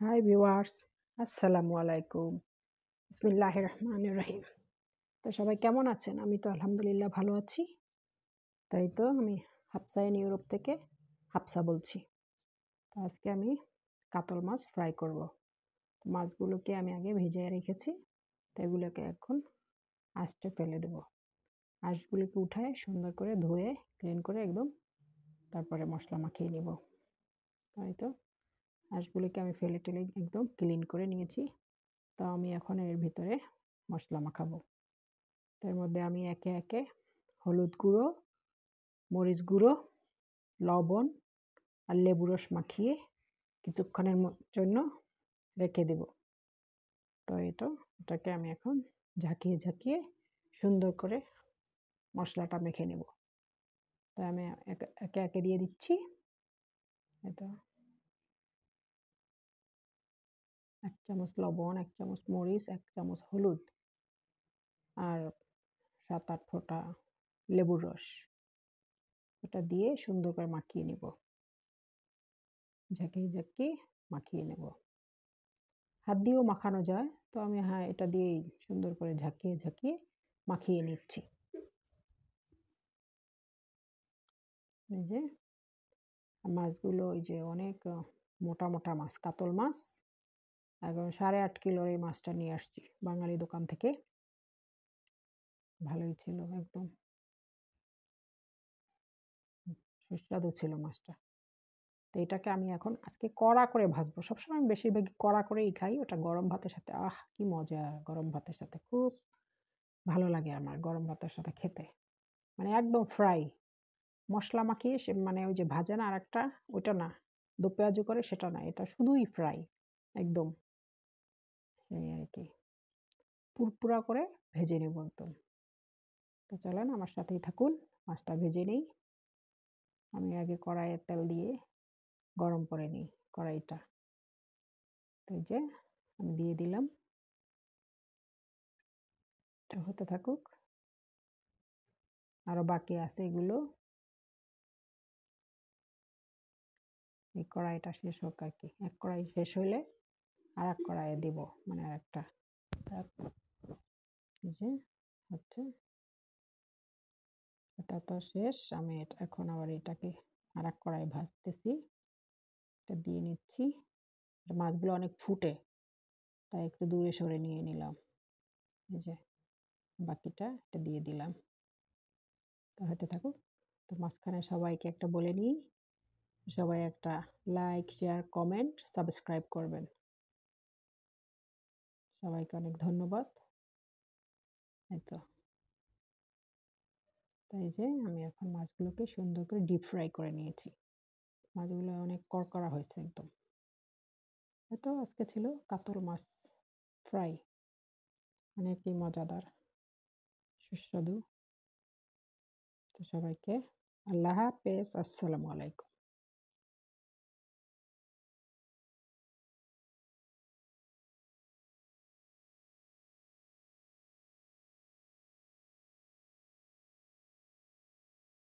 Hi viewers, আসসালামু আলাইকুম। বিসমিল্লাহির রহমানির রহিম। তো সবাই কেমন আছেন? আমি তো আলহামদুলিল্লাহ ভালো আছি। তাই তো আমি হাফসা ইন ইউরোপ থেকে হাফসা বলছি। তো আজকে আমি কাতল মাছ ফ্রাই করব। তো মাছগুলোকে আমি আগে ভিজিয়ে রেখেছি। তো এগুলোকে এখন আঁচড়ে ফেলে দেব। আঁশগুলিকে উঠায় সুন্দর করে ধুয়ে ক্লিন করে একদম তারপরে মশলা মাখিয়ে নিব। তাই তো আঁশগুলিকে আমি ফেলে টেলে একদম ক্লিন করে নিয়েছি। তো আমি এখন এর ভিতরে মশলা মাখাবো। তার মধ্যে আমি একে একে হলুদ গুঁড়ো, মরিচ গুঁড়ো, লবণ আর লেবু রস মাখিয়ে কিছুক্ষণের জন্য রেখে দেব। তো এটাকে আমি এখন ঝাঁকিয়ে ঝাঁকিয়ে সুন্দর করে মশলাটা মেখে নেব। তাই আমি একে একে দিয়ে দিচ্ছি। এটা 1 চামচ লবণ, 1 চামচ মরিচ, 1 চামচ হলুদ আর 7-8 ফোঁটা লেবুর রস। এটা দিয়ে সুন্দর করে মাখিয়ে নেব। ঝাঁকিয়ে ঝাঁকিয়ে মাখিয়ে নেব। হাত দিয়েও মাখানো যায়, তো আমি এটা দিয়েই সুন্দর করে ঝাঁকিয়ে ঝাঁকিয়ে মাখিয়ে নিচ্ছি। এই যে মাছগুলো ওই যে অনেক মোটা মোটা মাছ, কাতল মাছ। একদম 8.5 কিলোর এই মাছটা নিয়ে আসছি বাঙালি দোকান থেকে। ভালোই ছিল, একদম সুস্বাদু ছিল মাছটা। তো এটাকে আমি এখন আজকে কড়া করে ভাজবো। সবসময় আমি বেশিরভাগই কড়া করেই খাই। ওটা গরম ভাতের সাথে কি মজা! গরম ভাতের সাথে খুব ভালো লাগে আমার গরম ভাতের সাথে খেতে। মানে একদম ফ্রাই। মশলা মাখিয়ে মানে ওই যে ভাজে না আরেকটা, ওইটা না, দো পেঁয়াজু করে সেটা না, এটা শুধুই ফ্রাই একদম। সেই আর কি, পুরপুরা করে ভেজে নেব একদম। তো চলেন আমার সাথেই থাকুন, মাছটা ভেজে নিই। আমি আগে কড়াইয়ে তেল দিয়ে গরম করে নিই কড়াইটা। তো এই যে আমি দিয়ে দিলাম, এটা হতে থাকুক। আরও বাকি আছে এগুলো। এই কড়াইটা শেষ হোক আর কি, এক কড়াই শেষ হইলে আর এক কড়াইয়ে দিব, মানে আরেকটা। এই যে হচ্ছে, এটা তো শেষ। আমি এখন আবার এটাকে আর এক কড়াই ভাজতেছি। এটা দিয়ে নিচ্ছি। মাছগুলো অনেক ফুটে, তাই একটু দূরে সরে নিয়ে নিলাম। এই যে বাকিটা এটা দিয়ে দিলাম। তো হতে থাকুক। তো মাঝখানে সবাইকে একটা বলে নিই, সবাই একটা লাইক, শেয়ার, কমেন্ট, সাবস্ক্রাইব করবেন। সবাইকে অনেক ধন্যবাদ। এই তো, তাই যে আমি এখন মাছগুলোকে সুন্দর করে ডিপ ফ্রাই করে নিয়েছি। মাছগুলো অনেক কড়কড়া হয়েছে একদম। তো আজকে ছিল কাতল মাছ ফ্রাই, অনেকই মজাদার, সুস্বাদু। তো সবাইকে আল্লাহ হাফেজ, আসসালামু আলাইকুম।